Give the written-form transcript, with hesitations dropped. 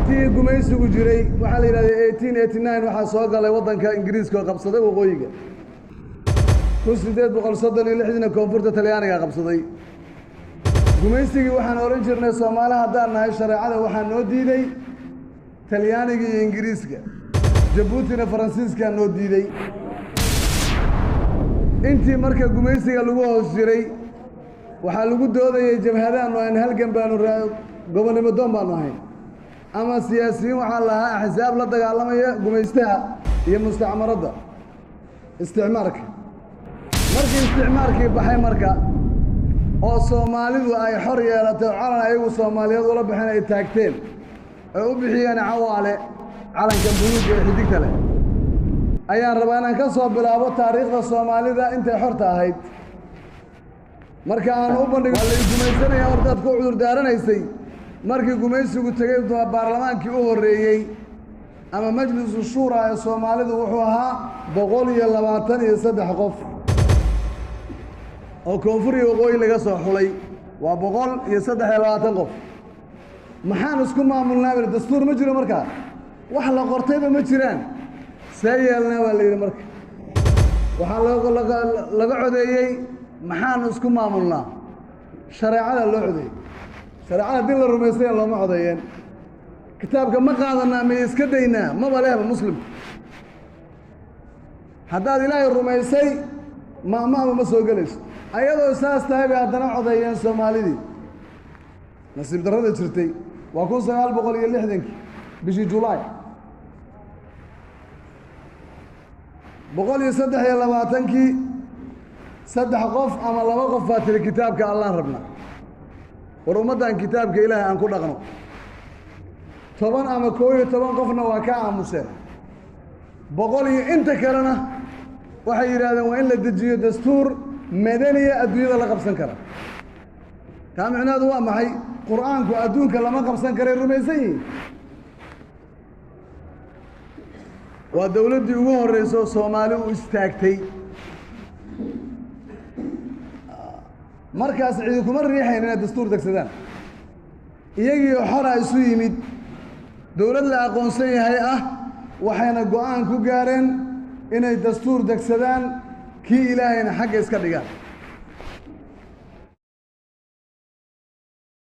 intii gumaysigu jiray waxaa la yidhahday 1889 waxaa soo galay waddanka ingiriiska oo qabsaday waqooyiga 1836 koonfurta talyaaniga qabsaday gumaysigii waxaan oran jirnay Soomaali haddaan nahay shareecada waxaa noo diiday talyaaniga iyo ingiriiska Jabuutina Faransiiska noo diiday intii marka gumaysiga lagu hoos jiray waxaa lagu doodayay jabhadaan oo aan halgan baanu gobonimo doon baanu ahayn ama siyaasiyiin waxaa lahaa axsaab la dagaalamaya gumaystaha iyo mustacmaradda isticmaalka markii isticmaalkii baxay marka oo Soomaalidu ay xor yeelatay calan ayagu Soomaaliyeed wala bixin ay taagteen ay u bixiyeen cawaale calanka buluug ee xidigta leh ayaan rabaa inaan ka soo bilaabo taariikhda Soomaalida intay xorta ahayd marka aan u bandhigo la gumaysanaya hortaad ku cudur daaranaysay markii gumaysigu tagay baarlamaankii u horeeyay ama majlisu shura ee Soomaalidu wuxuu ahaa 123 qof oo koonfur iyo waqooyi laga soo xulay waa 123 qof maxaan isku maamulnaa dastuur ma jiro markaa wax la qortayba ma jiraan sayelna waa la yiri marka waxaa laga codeeyay maxaan isku maamulnaa shareecada loo codeeyay shareecada dil la rumaystay looma codeeyeen kitaabka ma qaadanaa ma iska daynaa ma walaaba muslim haddaad ilaahay rumaysay ma soo galayso ayadoo saas tahay bay haddana codeeyeen Soomaalidii nasiib darrada jirtay waa 1960 bishii July 123 saddex qof ama laba qof baa tiri kitaabka Allah rabna war ummadan kitaabka Ilaahay aan ku dhaqno 10 ama 11 qofna waa ka aamuseen 100 iyo inta kalena waxay yiraahdeen waa in la dejiyo dastuur madaniya adduunyada la qabsan kara taa macnaheedu waa maxay quraanku adduunka lama qabsan karay rumaysan yihiin waa dawladdii ugu horreysay Soomaali u istaagtay markaas cid kuma riixayn inay dastuur degsadaan iyagii xor ah isu yimid dawlad la aqoonsan yahay waxayna go'aan ku gaareen inay dastuur degsadaan kii Ilaahayna xagga iska dhigaan